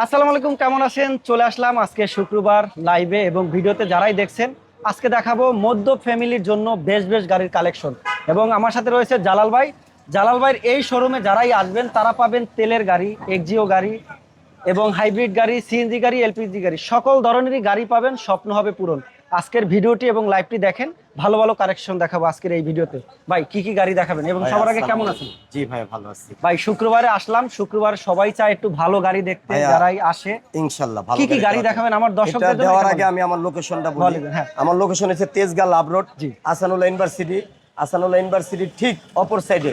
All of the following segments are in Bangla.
আসসালামু আলাইকুম, কেমন আছেন? চলে আসলাম আজকে শুক্রবার লাইভে এবং ভিডিওতে যারাই দেখছেন আজকে দেখাবো মধ্য ফ্যামিলির জন্য বেশ বেশ গাড়ির কালেকশন। এবং আমার সাথে রয়েছে জালাল ভাই। জালাল ভাইয়ের এই শোরুমে যারাই আসবেন তারা পাবেন তেলের গাড়ি, এক্সিও গাড়ি এবং হাইব্রিড গাড়ি, সিএনজি গাড়ি, এলপিজি গাড়ি, সকল ধরনেরই গাড়ি পাবেন। স্বপ্ন হবে পূরণ। আজকের ভিডিওটি এবং লাইভটি দেখেন, ভালো ভালো কালেকশন দেখাবো আজকের এই ভিডিওতে। ভাই কি কি গাড়ি দেখাবেন এবং ভাই, সবার আগে আসসালামু কেমন আলাইকুম। আছেন? জি ভাই, ভালো আছি ভাই শুক্রবারে আসলাম, শুক্রবার সবাই চায় একটু ভালো গাড়ি দেখতে, ভাইয়া। যারাই আসে। ইনশাআল্লাহ ভালো কি কি গাড়ি দেওয়া দেখাবেন যাবে। আমার এটা দর্শকদের জন্য? দেওয়ার এটা আগে বলেন। আমি আমার লোকেশনটা বলি। বলেন, হ্যাঁ। আমার লোকেশন হচ্ছে তেজগাঁ লাভ রোড, জি। আসানুল্লাহ ইউনিভার্সিটি। আসানুল্লাহ ইউনিভার্সিটির ঠিক অপর সাইডে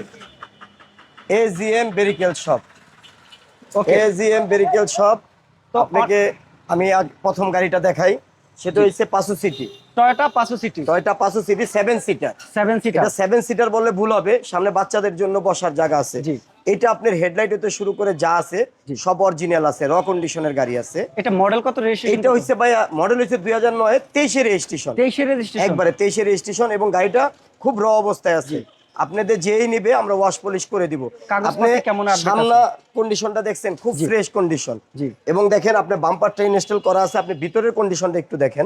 এজিএম বেরিকেল শপ। ওকে। এজিএম বেরিকেল শপ। তো আপনাকে আমি প্রথম গাড়িটা দেখাই, সেটা হচ্ছে পাঁচু সিটি। টয়োটা পাঁচশো সিটি, টয়োটা পাঁচু সিটি 7 সিটার। 7 সিটার। এটা 7 সিটার বললে ভুল হবে, সামনে বাচ্চাদের জন্য বসার জায়গা আছে। জি। এটা আপনার হেডলাইট হতে শুরু করে যা আছে জি। সব অরিজিনাল আছে, র কন্ডিশনের গাড়ি আছে। এটা মডেল কত? রেজিস্ট্রেশন এটা হচ্ছে ভাইয়া মডেল হচ্ছে 2009 23 রেজিস্ট্রেশন। 23 রেজিস্ট্রেশন। একবারে 23 রেজিস্ট্রেশন এবং গাড়িটা খুব র অবস্থায় আছে। আপনাদের যেই নিবে আমরা ওয়াশ পলিশ করে দিব। আপনি কাগজপত্র কেমন আপডেট সামনা আছে? কন্ডিশনটা দেখছেন, খুব জি। Fresh condition. জি। এবং দেখেন আপনি বাম্পারটা ইনস্টল করা আছে, আপনি ভিতরের কন্ডিশনটা একটু দেখেন।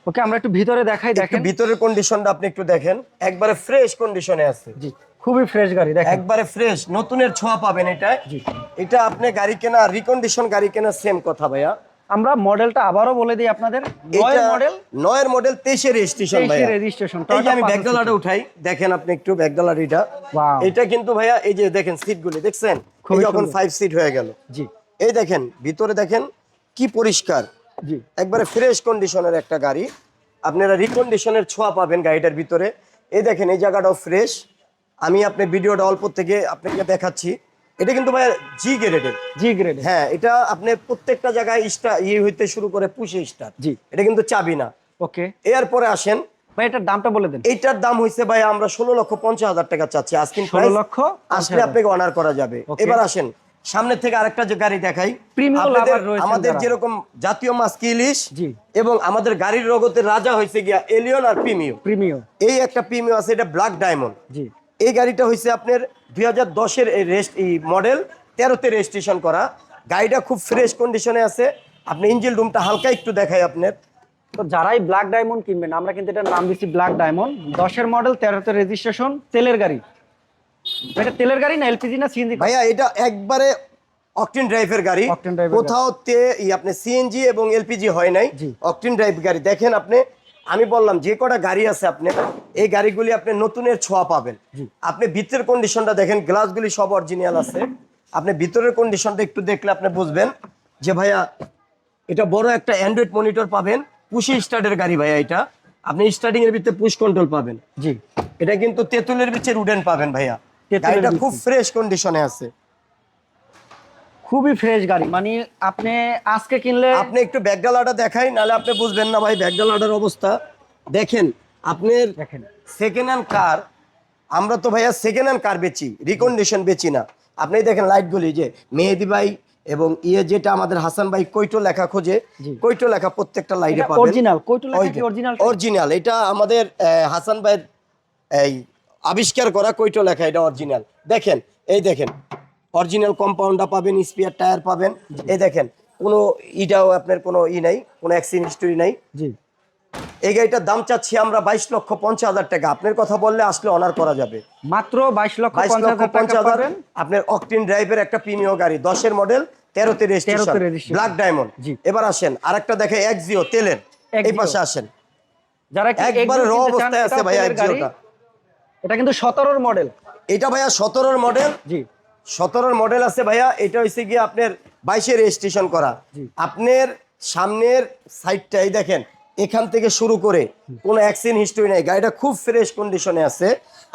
ওকে, আমরা একটু ভিতরে দেখাই, একটু দেখেন। ভিতরের কন্ডিশনটা আপনি একটু দেখেন, একবারে ফ্রেশ কন্ডিশনে আছে। জি, খুবই ফ্রেশ গাড়ি, দেখেন। একবারে ফ্রেশ, নতুনের ছোঁয়া পাবেন এটায়। জি। এটা আপনি গাড়ি কেনা, রিকন্ডিশন গাড়ি কেনা সেম কথা ভাইয়া। আমরা মডেলটা আবারও বলে দিই আপনাদের। এটা মডেল 9 এর মডেল 23 এর রেজিস্ট্রেশন 23 ভাইয়া। রেজিস্ট্রেশন। এই যে আমি ব্যাকডালাটা উঠাই, দেখেন আপনি একটু ব্যাকডালারিটা। ওয়াও। এটা কিন্তু ভাইয়া এই যে দেখেন সিটগুলি দেখছেন, খুবই এই যখন সুন্দর। 5 সিট হয়ে গেল। জি। এই দেখেন ভিতরে দেখেন কি পরিষ্কার, জি। একবারে ফ্রেশ কন্ডিশনের একটা গাড়ি। আপনারা রিকন্ডিশনের ছোঁয়া পাবেন গাড়িটার ভিতরে। এই দেখেন এই জায়গাটাও ফ্রেশ। আমি আপনার ভিডিওটা অল্প থেকে আপনাকে দেখাচ্ছি। এটা কিন্তু ভাই জি গ্রেডের। জি গ্রেড। হ্যাঁ, এটা আপনি প্রত্যেকটা জায়গায় হইতে শুরু করে পুশে স্টার। জি। এটা কিন্তু চাবি না। ওকে এরপরে আসেন, ভাই, এটার দামটা বলে দেন। এইটার দাম হইছে ভাই আমরা 16,50,000 টাকা চাচ্ছি আজকিন 16 প্রাইস। লক্ষ আসলে আপনাকে অনার করা যাবে। Okay. এবার আসেন সামনে থেকে আরেকটা যে গাড়ি দেখাই। Premium আপনাদের lover রয়েছেন আমাদের যারা। যেরকম জাতীয় মাছ কি ইলিশ, জি। এবং আমাদের গাড়ির জগতের রাজা হইছে গিয়া এলিয়ন আর প্রিমিও। প্রিমিয়াম। এই একটা প্রিমিও আছে, এটা ব্ল্যাক ডায়মন্ড। জি। এই গাড়িটা হইছে আপনার 2010 এর এই মডেল 13 তে রেজিস্ট্রেশন করা। গাড়িটা খুব ফ্রেশ কন্ডিশনে আছে। আপনি ইঞ্জিন রুমটা হালকা একটু দেখাই আপনার। তো যারাই ব্ল্যাক ডায়মন্ড কিনবেন, আমরা কিন্তু এটার নাম দিচ্ছি ব্ল্যাক ডায়মন্ড। 10 মডেল, 13 রেজিস্ট্রেশন, তেলের গাড়ি। এটা তেলের গাড়ি না এলপিজি না সিএনজি? ভাইয়া এটা একবারে অকটেন ড্রাইভের গাড়ি। Octane drive এর কোথাও আপনি সিএনজি এবং এলপিজি হয় নাই, জি। অকটেন ড্রাইভ গাড়ি। দেখেন আপনি, আমি বললাম যে কটা গাড়ি আছে আপনি এই গাড়িগুলি আপনি নতুনের ছোঁয়া পাবেন। আপনি ভিতরের কন্ডিশনটা দেখেন, গ্লাসগুলি সব অরিজিনাল আছে। আপনি ভিতরের কন্ডিশনটা একটু দেখলে আপনি বুঝবেন যে ভাইয়া এটা বড় একটা অ্যান্ড্রয়েড মনিটর পাবেন। পুশি স্টার্টের গাড়ি ভাইয়া এটা। আপনি স্টার্টিং এর ভিতরে পুশ কন্ট্রোল পাবেন। জি। এটা কিন্তু তেঁতুলের ভিতরে উডেন পাবেন ভাইয়া। তেঁতুলের গাড়িটা খুব বিচে। ফ্রেশ কন্ডিশনে আছে। খুবই ফ্রেশ গাড়ি, মানে আপনি আজকে কিনলে আপনি একটু ব্যাকডালাটা দেখাই, নাহলে আপনি বুঝবেন না ভাই ব্যাকডালাটার অবস্থা। দেখেন আপনার দেখেন। সেকেন্ড হ্যান্ড কার, আমরা তো ভাইয়া সেকেন্ড হ্যান্ড কার বেচি, রিকন্ডিশন বেচি না। আপনি দেখেন লাইটগুলি, যে মেহেদি ভাই এবং যেটা আমাদের হাসান ভাই কৈটো লেখা খোঁজে, জি। কৈটো লেখা প্রত্যেকটা লাইটে এটা পাবেন। অরিজিনাল কৈটো লেখা কি অরিজিনাল? অরিজিনাল, এটা আমাদের হাসান ভাইয়ের এই আবিষ্কার করা কৈটো লেখা, এটা অরিজিনাল। দেখেন এই দেখেন অরিজিনাল কম্পাউন্ডটা পাবেন, স্পেয়ার টায়ার পাবেন। এই দেখেন কোনো ইটাও আপনার কোনো নাই, কোনো অ্যাক্সিডেন্ট হিস্টরি নাই। জি। এই গাড়িটার দাম চাচ্ছি আমরা 22,50,000 টাকা। আপনার কথা বললে আসলে অনার করা যাবে। মাত্র 22,50,000 টাকা 22,50,000 পাবেন। আপনার অকটেন ড্রাইভের একটা প্রিমিয় গাড়ি, 10 এর মডেল, 13 তে 13 রেজিস্ট্রেশন, তে registration। Black diamond. জি। এবার আসেন আরেকটা দেখে, এক্সিও তেলের। এই Exio। পাশে আসেন, যারা কি একবারে র অবস্থায় আছে ভাইয়া এক্সিওটা। এটা কিন্তু 17 মডেল। এটা ভাইয়া 17 এর মডেল। জি। 17 এর মডেল আছে ভাইয়া। এটা হচ্ছে গিয়ে আপনার 22 এ রেজিস্ট্রেশন করা। জি। আপনার সামনের সাইডটাই দেখেন, এখান থেকে শুরু করে কোনো অ্যাক্সিডেন্ট হিস্টরি নাই। গাড়িটা খুব ফ্রেশ কন্ডিশনে আছে।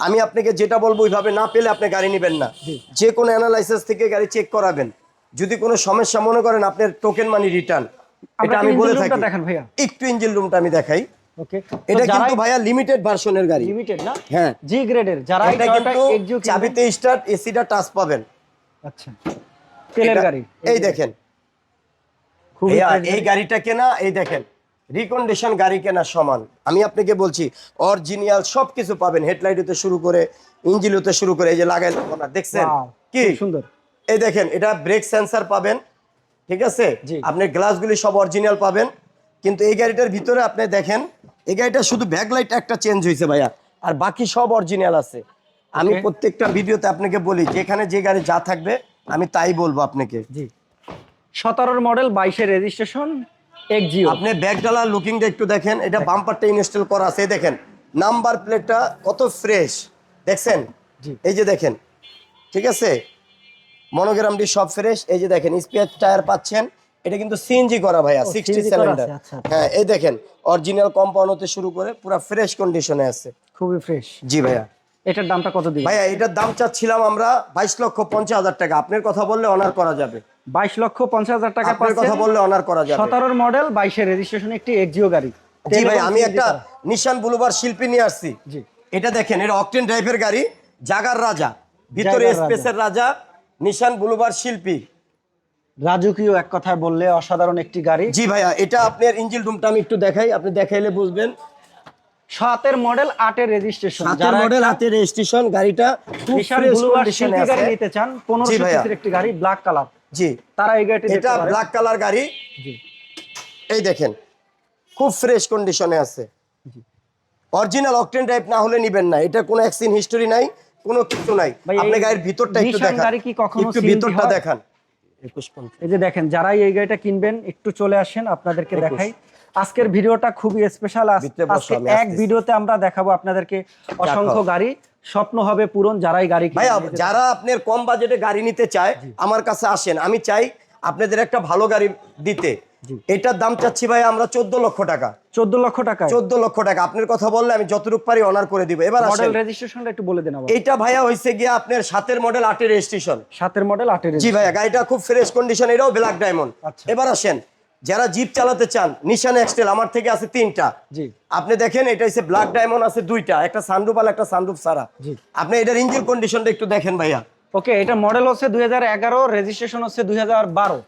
আমি আপনাকে যেটা বলবো ওইভাবে না পেলে আপনি গাড়ি নেবেন না। যে কোনো অ্যানালাইসিস থেকে গাড়ি চেক করাবেন। যদি কোনো সমস্যা মনে করেন আপনার টোকেন মানি রিটার্ন। এটা আমি বলে থাকি। দেখেন ভাইয়া, একটু ইঞ্জিন রুমটা আমি দেখাই। ওকে। এটা কিন্তু ভাইয়া লিমিটেড ভার্সনের গাড়ি। লিমিটেড না? হ্যাঁ, জি গ্রেডের। যারা এটা কিন্তু এক্সিও চাবিতে স্টার্ট, এসিটা টাচ পাবেন। আচ্ছা, তেলের এটা- গাড়ি। এই দেখেন খুবই ভাইয়া, fresh এই গাড়ি। গাড়িটা কেনা, এই দেখেন রিকন্ডিশন গাড়ি কেনা সমান। আমি আপনাকে বলছি অরিজিনাল সবকিছু পাবেন, হেডলাইট হতে শুরু করে ইঞ্জিন হতে শুরু করে। এই যে লাগাই না দেখছেন Wow, কি খুব সুন্দর। এই দেখেন এটা ব্রেক সেন্সর পাবেন, ঠিক আছে, জি। আপনি গ্লাসগুলি সব অরিজিনাল পাবেন। কিন্তু এই গাড়িটার ভিতরে আপনি দেখেন, এই গাড়িটা শুধু ব্যাকলাইট একটা চেঞ্জ হয়েছে ভাইয়া, আর বাকি সব অরিজিনাল আছে। আমি Okay. প্রত্যেকটা ভিডিওতে আপনাকে বলি যেখানে যে গাড়ি যা থাকবে আমি তাই বলবো আপনাকে। জি 17 মডেল 22 রেজিস্ট্রেশন এক্সিও। আপনি ব্যাকডালার লুকিংটা একটু দেখেন, এটা বাম্পারটা ইনস্টল করা আছে, এই দেখেন নাম্বার প্লেটটা কত ফ্রেশ দেখছেন। জি। এই যে দেখেন, ঠিক আছে, মনোগ্রামটি সব ফ্রেশ। এই যে দেখেন স্পেয়ার টায়ার পাচ্ছেন, এটা কিন্তু সিএনজি করা ভাইয়া, 60 CNG করা সিলিন্ডার। আছে, আচ্ছা। হ্যাঁ এই দেখেন অরিজিনাল কম্পাউন্ড হতে শুরু করে পুরো ফ্রেশ কন্ডিশনে আছে। খুবই ফ্রেশ। জি ভাইয়া। এটার দামটা কত দিবেন? ভাইয়া এটার দাম চাচ্ছিলাম আমরা 22,50,000 টাকা। আপনার কথা বললে অনার করা যাবে। 22,50,000 টাকা আপনার কথা বললে অনার করা যাবে। 17 মডেল 22 রেজিস্ট্রেশন একটি এক্সিও গাড়ি। জি ভাই, এবং আমি CNG একটা করা। নিশান বুলুবার শিল্পী নিয়ে আসছি। জি। এটা দেখেন, এটা অকটেন ড্রাইভের গাড়ি, জাগার রাজা, ভিতরে জাগার রাজা। স্পেসের রাজা, নিশান বুলুবার শিল্পী। রাজকীয় এক কথায় বললে অসাধারণ একটি গাড়ি। জি ভাইয়া, এটা আপনার ইঞ্জিন রুমটা আমি একটু দেখাই, আপনি দেখাইলে বুঝবেন। 7 মডেল 8 রেজিস্ট্রেশন। 7 মডেল হাতে রেজিস্ট্রেশন, গাড়িটা খুব নিশান ফ্রেশ বুলুবার কন্ডিশনে শিল্পী গাড়ি আছে। নিতে চান, জি 1500 ভাইয়া। সিসির একটি গাড়ি, ব্ল্যাক কালার, জি, তারা এই গাড়িটি এটা দেখতে পারে। ব্ল্যাক কালার গাড়ি। জি। এই দেখেন খুব ফ্রেশ কন্ডিশনে আছে। অরিজিনাল অকটেন ড্রাইভ না হলে নিবেন না, এটা কোনো অ্যাক্সিডেন্ট হিস্টোরি নাই, কোনো কিছু নাই। ভাই, আপনি এই গাড়ির ভিতরটা একটু নিশান দেখান, গাড়ি কি কখনো একটু CNG ভিতরটা হয়? দেখান। 21,50 এই যে দেখেন, যারাই এই গাড়িটা কিনবেন একটু চলে আসেন, আপনাদেরকে 21 দেখাই। আজকের ভিডিওটা খুবই স্পেশাল। ভিতরে বসো, আজকে আমি এক আসতেছি। ভিডিওতে আমরা দেখাবো আপনাদেরকে অসংখ্য গাড়ি, স্বপ্ন হবে পূরণ যারাই গাড়ি ভাইয়া কিনবেন। এই যে যারা আপনার কম বাজেটে গাড়ি নিতে চায় আমার কাছে আসেন, আমি চাই আপনাদের একটা ভালো গাড়ি দিতে। জি। এটার দাম চাচ্ছি ভাই আমরা 14 লক্ষ টাকা। 14 লক্ষ টাকা 14 লক্ষ টাকা আপনার কথা বললে আমি যতটুকু পারি অনার করে দিব। এবার আসেন, মডেল রেজিস্ট্রেশনটা একটু বলে দেন আবার। এইটা ভাইয়া হইছে গিয়ে আপনার 7 মডেল 8 রেজিস্ট্রেশন। 7 মডেল 8 জি ভাইয়া, গাড়িটা খুব ফ্রেশ কন্ডিশন, এটাও ব্ল্যাক ডায়মন্ড। আচ্ছা। এবার আসেন, যারা জিপ চালাতে চান, নিশান এক্সটেল আমার থেকে আছে 3টা। জি। আপনি দেখেন এটা হচ্ছে ব্ল্যাক ডায়মন্ড আছে 2টা, একটা সানরুফ আর একটা সানরুফ ছাড়া। জি। আপনি এটার ইঞ্জিন কন্ডিশনটা একটু দেখেন ভাইয়া। ওকে, এটা মডেল হচ্ছে 2011, রেজিস্ট্রেশন হচ্ছে 2012।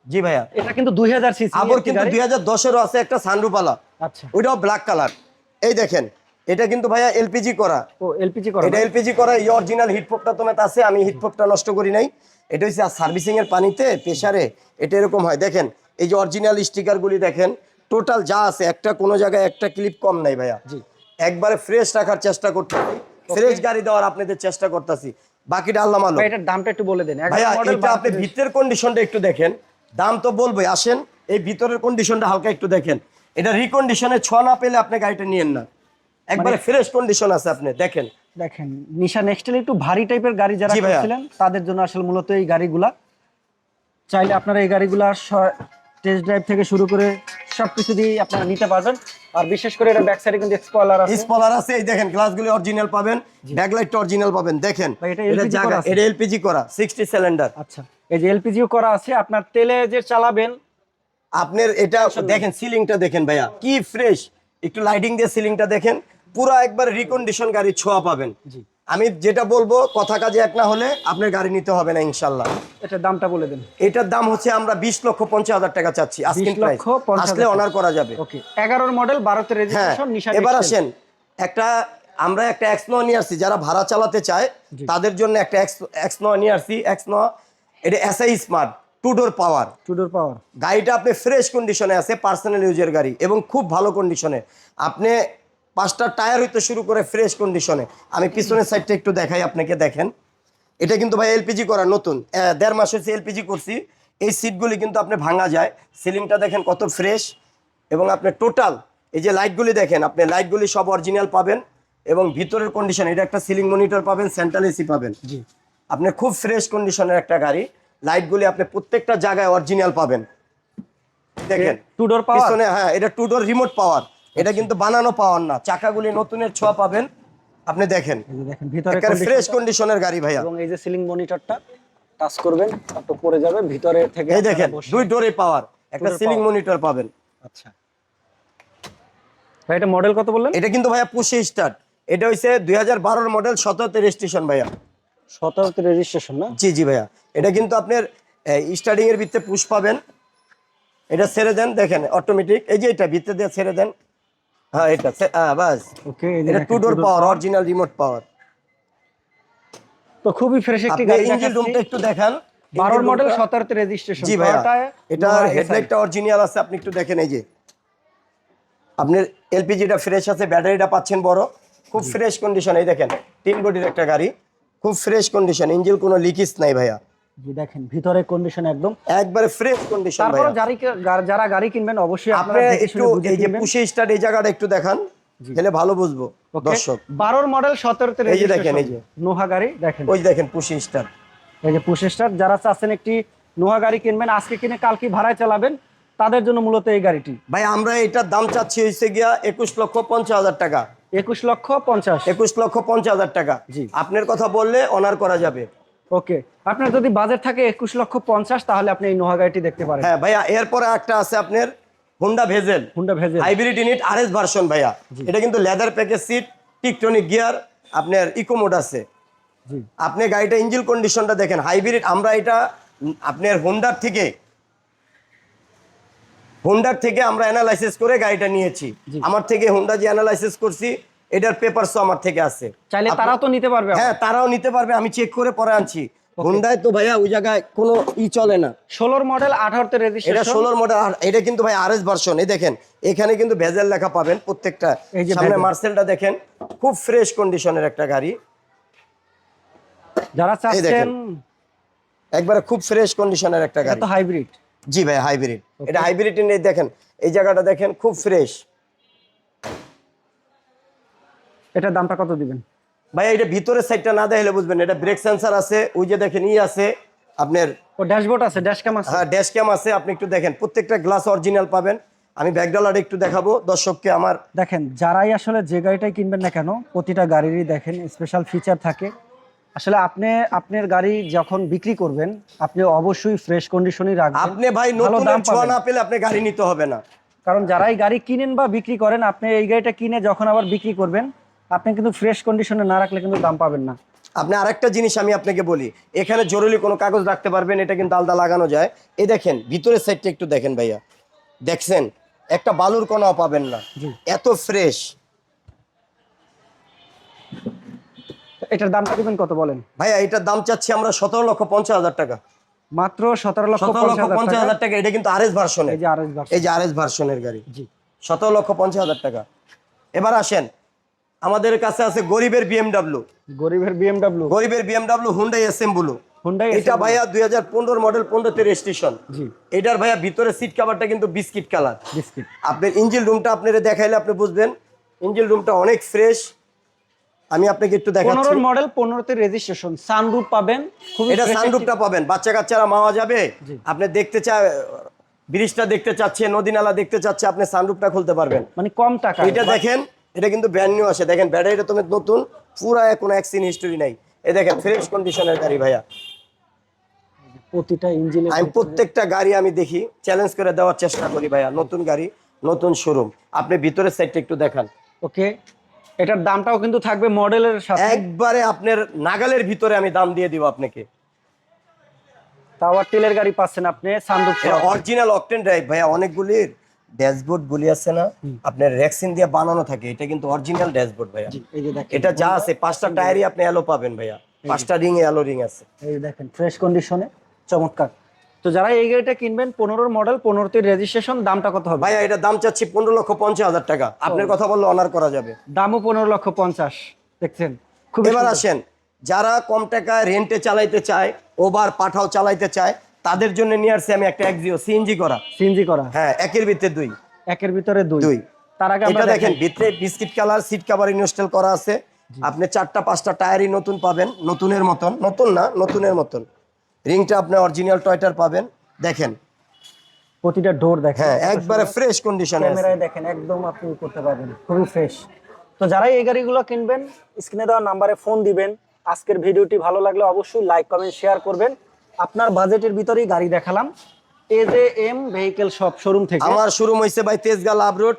জি ভাইয়া, এটা কিন্তু 2000 সিসি আবার কিন্তু 2010-এরও আছে একটা সানরুফালা, আচ্ছা। ওইটাও ব্ল্যাক কালার। এই দেখেন এটা কিন্তু ভাইয়া এলপিজি করা, ও এলপিজি করা। এটা এলপিজি করা। এই অরিজিনাল হিটপ্রুফটা তোমার আছে, আমি হিটপ্রুফটা নষ্ট করি নাই। এটা হচ্ছে সার্ভিসিং এর পানিতে প্রেসারে এটা এরকম হয়। দেখেন এই যে অরিজিনাল স্টিকারগুলি দেখেন, টোটাল যা আছে একটা কোনো জায়গায় একটা ক্লিপ কম নাই ভাইয়া। জি। একবারে ফ্রেশ রাখার চেষ্টা করতেছি, ফ্রেশ গাড়ি দেওয়ার আপনাদের চেষ্টা করতেছি, বাকিটা আল্লাহ মালুম। ভাই, এটার দামটা একটু বলে দেন। 11 ভাইয়া মডেল এটা আপনি ভিতরের কন্ডিশনটা একটু দেখেন, দাম তো বলবোই, আসেন এই ভিতরের কন্ডিশনটা হালকা একটু দেখেন। এটা রিকন্ডিশনে ছ না পেলে আপনি গাড়িটা নিয়েন না, একবারে ফ্রেশ কন্ডিশন আছে। আপনি দেখেন দেখেন, নিশান এক্সটেল একটু ভারী টাইপের গাড়ি যারা জি ভাইয়া। কিনছিলেন তাদের জন্য আসলে মূলত এই গাড়িগুলা। চাইলে আপনারা এই গাড়িগুলা টেস্ট ড্রাইভ থেকে শুরু করে সবকিছু দিয়ে আপনারা নিতে পারবেন। আর বিশেষ করে এটা ব্যাক সাইডে কিন্তু স্পয়লার আছে। স্পলার আছে, এই দেখেন গ্লাসগুলি অরিজিনাল পাবেন, ব্যাকলাইটটা অরিজিনাল পাবেন। দেখেন ভাই, এটা এটা LPG জায়গা, করা আছে? এটা এলপিজি করা 60 সিলিন্ডার। আচ্ছা, এই যে এলপিজিও করা আছে, আপনার তেলে যে চালাবেন। আপনার এটা দেখেন, সিলিংটা দেখেন ভাইয়া কি ফ্রেশ, একটু লাইটিং দিয়ে সিলিংটা দেখেন, পুরো একবার রিকন্ডিশন গাড়ি ছোঁয়া পাবেন। জি। আমি যেটা বলবো কথা কাজে এক না হলে আপনার গাড়ি নিতে হবে না ইনশাল্লাহ। এটার দামটা বলে দেন। এটার দাম হচ্ছে আমরা 20,50,000 টাকা চাচ্ছি, আজকে 20,50,000 আসলে অনার করা যাবে। ওকে, 11 মডেল 12 হ্যাঁ, রেজিস্ট্রেশন নিশান এবার এক্সটেল। আসেন, আমরা একটা এক্সনো নিয়ে আসছি যারা ভাড়া চালাতে চায় তাদের জন্য একটা এক্সনো নিয়ে আসছি। এক্সনো এটা এসআই স্মার্ট 2 ডোর পাওয়ার। 2 ডোর পাওয়ার। গাড়িটা আপনি ফ্রেশ কন্ডিশনে আছে, পার্সোনাল ইউজের গাড়ি এবং খুব ভালো কন্ডিশনে। আপনি 5টা টায়ার হইতে শুরু করে ফ্রেশ কন্ডিশনে। আমি পিছনের সাইডটা একটু দেখাই আপনাকে, দেখেন এটা কিন্তু ভাই এলপিজি করা নতুন, 1.5 মাস হচ্ছে এলপিজি করছি। এই সিটগুলি কিন্তু আপনি ভাঙা যায়, সিলিংটা দেখেন কত ফ্রেশ, এবং আপনি টোটাল এই যে লাইটগুলি দেখেন, আপনি লাইটগুলি সব অরিজিনাল পাবেন এবং ভিতরের কন্ডিশন, এটা একটা সিলিং মনিটর পাবেন, সেন্ট্রাল এসি পাবেন। জি। আপনি খুব ফ্রেশ কন্ডিশনের একটা গাড়ি, লাইটগুলি আপনি প্রত্যেকটা জায়গায় অরিজিনাল পাবেন। দেখেন 2 ডোর পাওয়ার। পিছনে, হ্যাঁ এটা 2 ডোর রিমোট পাওয়ার, এটা কিন্তু বানানো পাওয়ার না, চাকাগুলি নতুনের ছোঁয়া পাবেন। আপনি দেখেন এই যে দেখেন ভিতরে একেবারে ফ্রেশ কন্ডিশনের গাড়ি ভাইয়া। এবং এই যে সিলিং মনিটরটা টাচ করবেন একটু পড়ে যাবে ভিতরে থেকে। এই দেখেন আপনারা বসে- 2 ডোরে পাওয়ার, একটা ডোরে সিলিং power। মনিটর পাবেন। আচ্ছা ভাই, এটা মডেল কত বললেন? এটা কিন্তু ভাইয়া পুশে স্টার্ট, এটা হইছে 2012 মডেল 17 রেজিস্ট্রেশন ভাইয়া। 17 রেজিস্ট্রেশন না? জি জি ভাইয়া, এটা কিন্তু আপনার স্টার্টিং এর ভিতরে পুশ পাবেন। এটা ছেড়ে দেন, দেখেন অটোমেটিক, এই যে এটা ভিতরে দিয়ে ছেড়ে দেন, হ্যাঁ এটা বাস। ওকে, এটা 2 ডোর পাওয়ার, অরিজিনাল রিমোট পাওয়ার। তো খুবই ফ্রেশ একটি আপনি গাড়ি ইঞ্জিন দেখাচ্ছি। রুমটা একটু দেখান, 12 মডেল 17 তে রেজিস্ট্রেশন। জি ভাইয়া, এটা হেডলাইটটা অরিজিনাল আছে, আপনি একটু দেখেন। এই যে আপনার এলপিজিটা ফ্রেশ আছে, ব্যাটারিটা পাচ্ছেন বড়, খুব ফ্রেশ কন্ডিশন। এই দেখেন 3 বডির একটা গাড়ি, খুব ফ্রেশ কন্ডিশন, ইঞ্জিন কোনো লিকেজ নাই ভাইয়া। জি দেখেন ভিতরে কন্ডিশন একদম একবারে ফ্রেশ কন্ডিশন তারপর ভাইয়া। যারা গাড়ি কিনবেন অবশ্যই আপনি আপনারা দেখে একটু শুনে বুঝে এই যে কিনবেন। পুশে স্টার্ট এই জায়গাটা একটু দেখান, তাহলে ভালো বুঝবো দর্শক। 12 মডেল 17 তে এই যে দেখেন, এই যে নোহা গাড়ি দেখেন, ওই দেখেন পুশে স্টার্ট। এই যে পুশ স্টার্ট। যারা চাচ্ছেন একটি নোহা গাড়ি কিনবেন, আজকে কিনে কালকে ভাড়ায় চালাবেন, তাদের জন্য মূলত এই গাড়িটি। ভাই আমরা এটার দাম চাচ্ছি হইছে গিয়া 21,50,000 টাকা। 21,50,000। 21,50,000 টাকা। জি। আপনার কথা বললে অনার করা যাবে। ওকে, আপনার যদি বাজেট থাকে 21,50,000 তাহলে আপনি এই নোহা গাড়িটি দেখতে পারেন। হ্যাঁ ভাইয়া, এরপরে একটা আছে আপনার Honda Vezel, Honda Vezel. Hybrid unit RS version ভাইয়া। এটা কিন্তু leather package seat, tiptronic gear, আপনার ইকো মোড আছে। জি আপনি গাড়িটা ইঞ্জিন কন্ডিশনটা দেখেন, হাইব্রিড। আমরা এটা আপনার হোন্ডার থেকে আমরা অ্যানালাইসিস করে গাড়িটা নিয়েছি। আমার থেকে হোন্ডা যে অ্যানালাইসিস করছি, এটার পেপারসও আমার থেকে আছে। চাইলে তারাও তো নিতে পারবে। হ্যাঁ, তারাও নিতে পারবে, আমি চেক করে পরে আনছি। হোন্ডায় তো ভাইয়া ওই জায়গায় কোনো চলে না। 16 মডেল 18 তে এটা রেজিস্ট্রেশন। 16 মডেল, এটা কিন্তু ভাই আরএস ভার্সন। এই দেখেন এখানে কিন্তু ভেজেল লেখা পাবেন প্রত্যেকটা। এই যে সামনে ভেজেল। মার্সেলটা দেখেন, খুব ফ্রেশ কন্ডিশনের একটা গাড়ি। যারা চাচ্ছেন, একবারে খুব ফ্রেশ কন্ডিশনের একটা এটা গাড়ি। তো হাইব্রিড। জি ভাই, হাইব্রিড। এটা হাইব্রিড নেই, দেখেন এই জায়গাটা দেখেন, খুব ফ্রেশ। এটার দামটা কত দিবেন? ভাই এটা ভিতরের সাইডটা না দেখলে বুঝবেন। এটা ব্রেক সেন্সর আছে, ওই যে দেখেন আছে আপনার। ও ড্যাশবোর্ড আছে, ড্যাশ ক্যাম আছে। হ্যাঁ, ড্যাশ ক্যাম আছে, আপনি একটু দেখেন। প্রত্যেকটা গ্লাস অরিজিনাল পাবেন। আমি ব্যাকডালার একটু দেখাবো দর্শককে আমার। দেখেন যারাই আসলে যে গাড়িটাই কিনবেন না কেন, প্রতিটা গাড়িরই দেখেন স্পেশাল ফিচার থাকে। আসলে আপনার গাড়ি যখন বিক্রি করবেন, আপনি অবশ্যই ফ্রেশ কন্ডিশনই রাখবেন। আপনি ভাই ভালো নতুন দাম ছোঁয়া পাবেন। না পেলে আপনি গাড়ি নিতে হবে না। কারণ যারাই গাড়ি কিনেন বা বিক্রি করেন, আপনি এই গাড়িটা কিনে যখন আবার বিক্রি করবেন, আপনি কিন্তু ফ্রেশ কন্ডিশনে না রাখলে কিন্তু দাম পাবেন না। আপনি আরেকটা জিনিস আমি আপনাকে বলি, এখানে জরুরি কোনো কাগজ রাখতে পারবেন, এটা কিন্তু আলাদা লাগানো যায়। এই দেখেন ভিতরের সাইডটা একটু দেখেন ভাইয়া, দেখছেন একটা বালুর কোনাও পাবেন না, এত ফ্রেশ। এটার দামটা দিবেন কত বলেন? ভাইয়া এটার দাম চাচ্ছি আমরা 17,50,000 টাকা। মাত্র 17,50,000 17,50,000 টাকা। এটা কিন্তু আরএস ভার্সনের। এই যে আরএস ভার্সন। এই যে আরএস ভার্সনের গাড়ি। জি 17,50,000 টাকা। এবার আসেন, আমাদের কাছে আছে গরিবের বিএমডাব্লিউ। গরিবের বিএমডাব্লিউ হুন্ডাই এসএমব্লু। হুন্ডাই এটা ভাইয়া 2015 মডেল, 15 তে রেজিস্ট্রেশন। জি এটার ভাইয়া ভিতরে সিট কভারটা কিন্তু বিস্কিট কালার। বিস্কিট। আপনার ইঞ্জিন রুমটা আপনারা দেখাইলে আপনি বুঝবেন, ইঞ্জিন রুমটা অনেক ফ্রেশ। আমি আপনাকে একটু দেখাচ্ছি। 15 মডেল, 15 তে রেজিস্ট্রেশন, সানরুফ পাবেন। খুব এটা সানরুফটা পাবেন, বাচ্চা কাচ্চারা মাওয়া যাবে। আপনি দেখতে ব্রিজটা দেখতে চাচ্ছে, নদী নালা দেখতে চাচ্ছে, আপনি সানরুফটা খুলতে পারবেন মানে কম টাকা। এটা দেখেন, এটা কিন্তু ব্র্যান্ড নিউ আছে। দেখেন ব্যাটারিটা তো নতুন, পুরা কোনো অ্যাক্সিডেন্ট হিস্টোরি নাই। এই দেখেন ফ্রেশ কন্ডিশনের গাড়ি ভাইয়া। প্রতিটা ইঞ্জিনে আমি প্রত্যেকটা গাড়ি আমি দেখি, চ্যালেঞ্জ করে দেওয়ার চেষ্টা করি ভাইয়া। নতুন গাড়ি, নতুন শোরুম। আপনি ভিতরের সাইডটা একটু দেখান। ওকে, এটার দামটাও কিন্তু থাকবে মডেলের সাথে। একবারে আপনার নাগালের ভিতরে আমি দাম দিয়ে দিব আপনাকে। টাওয়ার টিলের গাড়ি পাচ্ছেন আপনি, সানরুফ এটা অরিজিনাল অকটেন ড্রাইভ ভাইয়া। অনেকগুলির ড্যাশবোর্ড গুলি আছে না, আপনার রেক্সিন দিয়ে বানানো থাকে, এটা কিন্তু অরিজিনাল ড্যাশবোর্ড ভাইয়া। এই যে দেখেন, এটা যা আছে 5টা টায়ারই আপনি অ্যালো পাবেন ভাইয়া, 5টা রিং এ অ্যালো রিং আছে। এই যে দেখেন ফ্রেশ কন্ডিশনে, চমৎকার। তো যারা এই গাড়িটা কিনবেন, 15 মডেল, 15 তে রেজিস্ট্রেশন, দামটা কত হবে? ভাইয়া এটা দাম চাচ্ছি 15,50,000 টাকা। আপনার কথা বললে অনার করা যাবে। দামও 15,50,000। দেখছেন খুব। এবার আসেন, যারা কম টাকায় রেন্টে চালাইতে চায়, ওভার পাঠাও চালাইতে চায়, তাদের জন্য নিয়ে আসছি আমি একটা এক্সিও সিএনজি করা। সিএনজি করা। হ্যাঁ, একের ভিতরে দুই। একের ভিতরে দুই। তার আগে এটা আমরা দেখেন ভিতরে biscuit colour, seat cover install করা আছে। আপনি 4টা 5টা টায়ারই নতুন পাবেন, নতুনের মতন। নতুন না, নতুনের মতন। রিংটা আপনি অরিজিনাল টয়টার পাবেন। দেখেন প্রতিটা ডোর দেখেন। হ্যাঁ, একবারে ফ্রেশ কন্ডিশনে আছে। ক্যামেরায় দেখেন, একদম আপনি করতে পারবেন, খুবই ফ্রেশ। তো যারাই এই গাড়িগুলো কিনবেন, স্ক্রিনে দেওয়া নাম্বারে ফোন দিবেন। আজকের ভিডিওটি ভালো লাগলে অবশ্যই লাইক, কমেন্ট, শেয়ার করবেন। আপনার বাজেটের ভিতরেই গাড়ি দেখালাম এজেএম ভেহিকেল শপ শোরুম থেকে। আমার শোরুম হইছে ভাই তেজগাঁ লাভ রোড,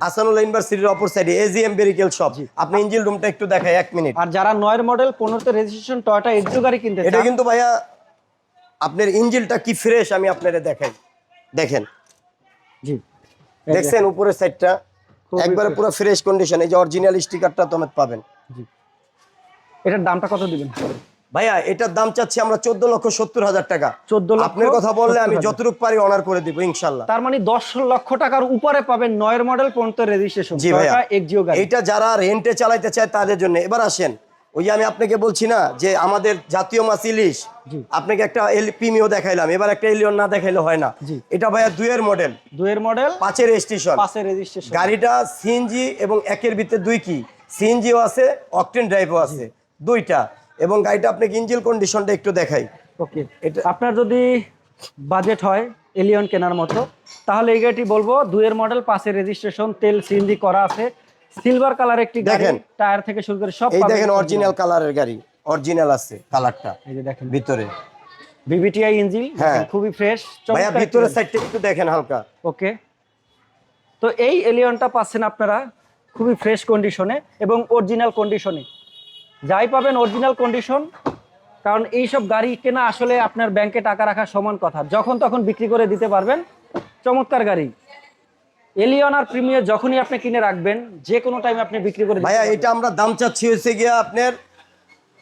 আসানুল্লাহ ইউনিভার্সিটির অপর সাইডে এজিএম ভেহিকেল শপ। আপনি ইঞ্জিন রুমটা একটু দেখাই 1 মিনিট। আর যারা 9 মডেল, 15 তে রেজিস্ট্রেশন টয়োটা এক্সিও গাড়ি কিনতে চান, এটা কিন্তু ভাইয়া আপনার ইঞ্জিনটা কি ফ্রেশ আমি আপনারে দেখাই। দেখেন, জি দেখছেন উপরের সাইডটা একবারে পুরো ফ্রেশ কন্ডিশন। এই যে অরিজিনাল স্টিকারটা তো পাবেন। জি। এটার দামটা কত দিবেন? ভাইয়া এটার দাম চাচ্ছি আমরা 14,70,000 টাকা। 14,70,000 আপনার কথা বললে আমি যতটুকু পারি অনার করে দিব ইনশাল্লাহ। তার মানে 10 লক্ষ টাকার উপরে পাবেন 9 মডেল 15 রেজিস্ট্রেশন জি ভাইয়া, এক্সিও গাড়ি। এইটা যারা রেন্টে চালাইতে চায় তাদের জন্য। এবার আসেন, ওই যে আমি আপনাকে বলছি না যে আমাদের জাতীয় মাছ ইলিশ, আপনাকে একটা প্রিমিও দেখাইলাম, এবার একটা এলিয়ন না দেখাইলে হয় না। এটা ভাইয়া 2 এর মডেল, 2 এর মডেল, 5 এর রেজিস্ট্রেশন। গাড়িটা সিএনজি এবং 1 এর ভিতরে 2 কি, সিএনজিও আছে, অকটেন ড্রাইভও আছে, দুইটা। এবং গাড়িটা আপনাকে ইঞ্জিন কন্ডিশনটা একটু দেখাই। ওকে, এটা আপনার যদি বাজেট হয় এলিয়ন কেনার মতো, তাহলে এই গাড়িটি বলবো 2 এর মডেল, 5 এর রেজিস্ট্রেশন, তেল সিএনজি করা আছে, সিলভার কালার একটি গাড়ি, টায়ার থেকে শুরু করে সব এই দেখেন অরিজিনাল কালারের গাড়ি, অরিজিনাল আছে কালারটা। এই যে দেখেন ভিতরে ভিভিটিআই ইঞ্জিন, খুবই ফ্রেশ। ভাইয়া ভিতরের সাইডটা একটু দেখেন হালকা। ওকে, তো এই এলিয়নটা পাচ্ছেন আপনারা খুবই ফ্রেশ কন্ডিশনে এবং অরিজিনাল কন্ডিশনে। যাই পাবেন অরিজিনাল কন্ডিশন, কারণ এইসব গাড়ি কেনা আসলে আপনার ব্যাংকে টাকা রাখা সমান কথা, যখন তখন বিক্রি করে দিতে পারবেন। চমৎকার গাড়ি এলিয়ন আর প্রিমিয়ার, যখনই আপনি কিনে রাখবেন যে কোনো টাইমে আপনি বিক্রি করে দিতে ভাইয়া পারবেন। এটা আমরা দাম চাচ্ছি হচ্ছে গিয়া আপনার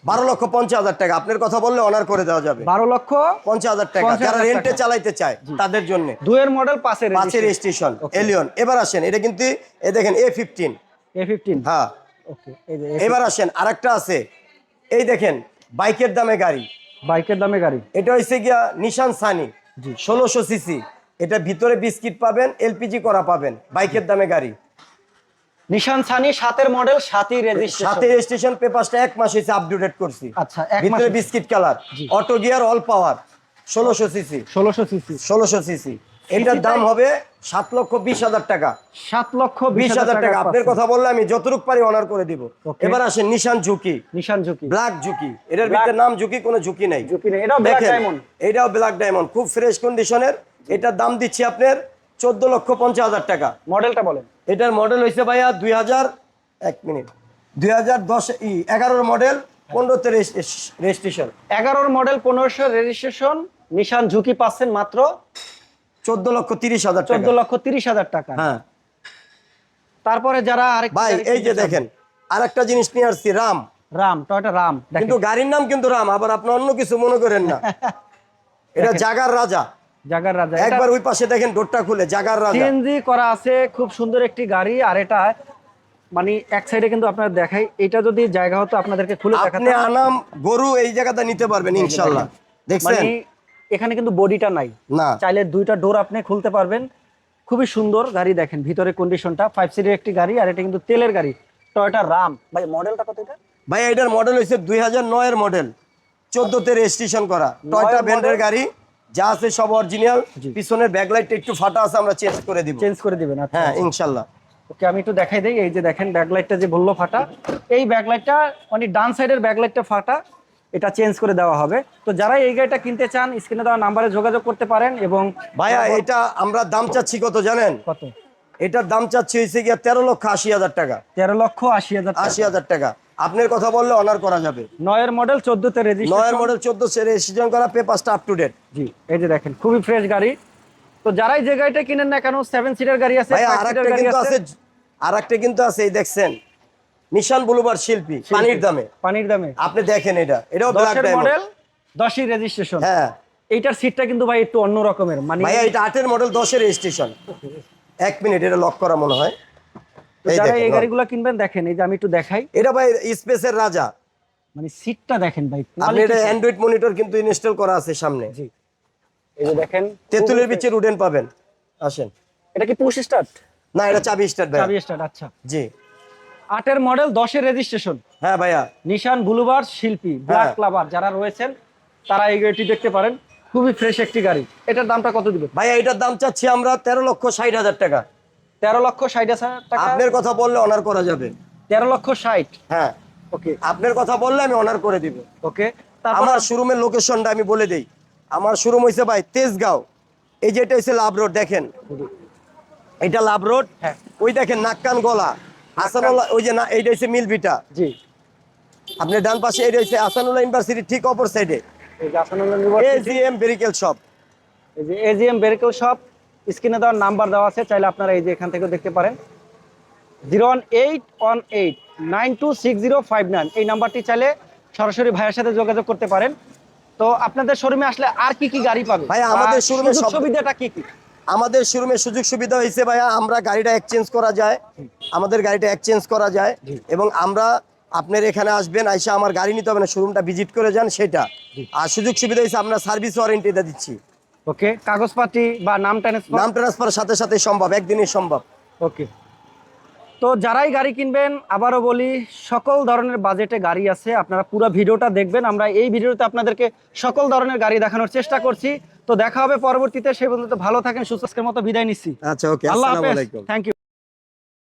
12,50,000 টাকা। আপনার কথা বললে অনার করে দেওয়া যাবে। 12,50,000 টাকা যারা রেন্টে চালাইতে চায় তাদের জন্য। 2 এর মডেল, 5 এর রেজিস্ট্রেশন এলিয়ন। এবার আসেন, এটা কিন্তু এই দেখেন A15। হ্যাঁ ওকে, এবার আসেন আরেকটা আছে, এই দেখেন বাইকের দামে গাড়ি, বাইকের দামে গাড়ি। এটা হইছে গিয়া নিশান সানি 1600 সিসি। এটা ভিতরে বিস্কিট পাবেন, এলপিজি করা পাবেন, বাইকের দামে গাড়ি। নিশান সানি 7 এর মডেল, 7 এর রেজিস্ট্রেশন। 7 এর রেজিস্ট্রেশন, পেপারসটা 1 মাস হইছে আপডেট করছি। আচ্ছা, 1 মাস। ভিতরে biscuit colour, auto gear, all পাওয়ার, 1600 সিসি। 1600 সিসি। এটার দাম হবে 7,20,000 টাকা। 7,20,000 টাকা। আপনার কথা বললে আমি যতটুকু পারি অনার করে দিব। এবার আসেন নিশান ঝুঁকি, ব্ল্যাক ঝুঁকি। এটার ভিতরে নাম ঝুঁকি, কোনো ঝুঁকি নাই। এটাও ব্ল্যাক ডায়মন্ড, এটাও ব্ল্যাক ডায়মন্ড, খুব ফ্রেশ কন্ডিশনের। এটার দাম দিচ্ছি আপনার 14,50,000 টাকা। মডেলটা বলেন। এটার মডেল হইছে ভাইয়া 2011 মডেল, 15তে রেজিস্ট্রেশন। 11 model, 1500 registration. নিশান ঝুঁকি পাচ্ছেন মাত্র 14,30,000 টাকা। 14,30,000 টাকা। হ্যাঁ, তারপরে যারা আরেক ভাই এই যে দেখেন আরেকটা জিনিস নিয়ে আসছি, টয়োটা রাম, কিন্তু গাড়ির নাম কিন্তু রাম, আবার আপনি অন্য কিছু মনে করেন না। এটা জাগার রাজা। একবার ওই পাশে দেখেন ডোরটা খুলে, জাগার রাজা, সিএনজি করা আছে, খুব সুন্দর একটি গাড়ি। আর এটা মানে এক সাইডে কিন্তু আপনারা দেখাই, এটা যদি জায়গা হতো আপনাদেরকে খুলে দেখাতাম। আপনি আনাম গরু এই জায়গাটা নিতে পারবেন ইনশাআল্লাহ। দেখছেন এখানে কিন্তু বডিটা নাই, না, চাইলে 2টা ডোর আপনি খুলতে পারবেন। খুবই সুন্দর গাড়ি, দেখেন ভিতরে কন্ডিশনটা। 5 সিটের একটি গাড়ি, আর এটা কিন্তু তেলের গাড়ি, টয়োটা রাম। ভাই মডেলটা কত এটা? ভাই এটার মডেল হইছে 2009 এর মডেল, 14তে রেজিস্ট্রেশন করা, টয়োটা ব্র্যান্ডের গাড়ি। যা আছে সব অরিজিনাল। পিছনের ব্যাকলাইটটা একটু ফাটা আছে, আমরা চেঞ্জ করে দিবেন। হ্যাঁ ইনশাআল্লাহ। ওকে, আমি একটু দেখাই দেই। এই যে দেখেন ব্যাকলাইটটা যে বললো ফাটা, এই ব্যাকলাইটটা মানে ডান সাইডের ব্যাকলাইটটা ফাটা, এটা চেঞ্জ করে দেওয়া হবে। তো যারা এই গাড়িটা কিনতে চান স্ক্রিনে দেওয়া নাম্বারে যোগাযোগ করতে পারেন। এবং ভাইয়া এটা আমরা দাম চাচ্ছি কত জানেন? কত? এটার দাম চাচ্ছি হইছে গিয়া 13,80,000 টাকা। 13,80,000 টাকা। আপনার কথা বললে অনার করা যাবে। 9 এর মডেল, 14তে রেজিস্ট্রেশন। 9 এর মডেল, 14তে রেজিস্ট্রেশন করা, পেপারসটা আপ টু ডেট। জি, এই যে দেখেন খুবই ফ্রেশ গাড়ি। তো যারাই যে গাড়িটা কিনেন না কেন, 7 সিটার গাড়ি আছে, ভাই আরেকটা কিন্তু আছে, এই দেখছেন নিশান বুলুভার্ড শিল্পী, পানির দামে। আপনি দেখেন এটাও ব্ল্যাক ডায়মন্ড, 10 এর রেজিস্ট্রেশন। হ্যাঁ, এইটার সিটটা কিন্তু ভাই একটু অন্য রকমের, মানে ভাই এটা 8 এর মডেল, 10 এর রেজিস্ট্রেশন। 1 মিনিট, এটা লক করা মনে হয়। যারা এই গাড়িগুলো কিনবেন, দেখেন এই যে আমি একটু দেখাই, এটা ভাই স্পেসের রাজা। মানে সিটটা দেখেন ভাই, আপনি এটা অ্যান্ড্রয়েড মনিটর কিন্তু ইনস্টল করা আছে সামনে। জি, এই যে দেখেন তেতুলের বিচের উডেন পাবেন। আসেন, এটা কি পুশ স্টার্ট? না, এটা চাবি স্টার্ট ভাই। চাবি স্টার্ট, আচ্ছা। জি, 8 এর মডেল, 10 এর রেজিস্ট্রেশন। হ্যাঁ ভাইয়া, নিশান বুলুভার্ড শিল্পী, ব্ল্যাক লাভার যারা রয়েছেন তারা এই গাড়িটি দেখতে পারেন। খুবই ফ্রেশ একটি গাড়ি। এটার দামটা কত দিবেন? ভাইয়া এটার দাম চাচ্ছি আমরা 13,60,000 টাকা। 13,60,000 টাকা। আপনার কথা বললে অনার করা যাবে। 13,60,000। হ্যাঁ, ওকে, আপনার কথা বললে আমি অনার করে দিব। ওকে। আমার শোরুমের লোকেশনটা আমি বলে দেই। আমার শোরুম হইছে ভাই তেজগাঁও। এই যে এটা হইছে লাভ রোড, দেখেন এটা লাভ রোড। হ্যাঁ, ওই দেখেন নাক্কান গলা আসানুল্লাহ, ওই যে না, এইটা হইছে মিলভিটা। জি, আপনি ডান পাশে এটা হইছে আসানুল্লাহ ইউনিভার্সিটি, ঠিক অপর সাইডে এই যে Ahsanullah university, AGM vehicle shop. এই যে এজিএম ভেহিকল শপ, স্ক্রিনে দেওয়ার নাম্বার দেওয়া আছে, চাইলে আপনারা এই যে এখান থেকে দেখতে পারেন। 01818926059, এই নাম্বারটি চাইলে সরাসরি ভাইয়ের সাথে যোগাযোগ করতে পারেন। তো আপনাদের শোরুমে আসলে আর কি কি গাড়ি পাবে ভাইয়া, আমাদের আর শোরুমে সুযোগ সব- সুবিধাটা কি কি? আমাদের শোরুমে সুযোগ সুবিধা হয়েছে ভাইয়া, আমরা গাড়িটা এক্সচেঞ্জ করা যায়, আমাদের গাড়িটা এক্সচেঞ্জ করা যায়। এবং আমরা আপনার এখানে আসবেন, আইসা আমার গাড়ি নিতে হবে না, শোরুমটা ভিজিট করে যান সেটা। আর সুযোগ সুবিধা হয়েছে আমরা সার্ভিস ওয়ারেন্টিটা দিচ্ছি। ওকে, কাগজপাতি বা নাম ট্রান্সফার? নাম ট্রান্সফার সাথে সাথে সম্ভব, একদিনই সম্ভব। ওকে। তো যারাই গাড়ি কিনবেন, আবারও বলি, সকল ধরনের বাজেটে গাড়ি আছে, আপনারা পুরো ভিডিওটা দেখবেন। আমরা এই ভিডিওতে আপনাদেরকে সকল ধরনের গাড়ি দেখানোর চেষ্টা করছি। তো দেখা হবে পরবর্তীতে, সে পর্যন্ত ভালো থাকেন, সুস্থ, আজকের মতো বিদায় নিচ্ছি। আচ্ছা, ওকে, আল্লাহ আসসালামু হাফেজ, আলাইকুম। Thank you.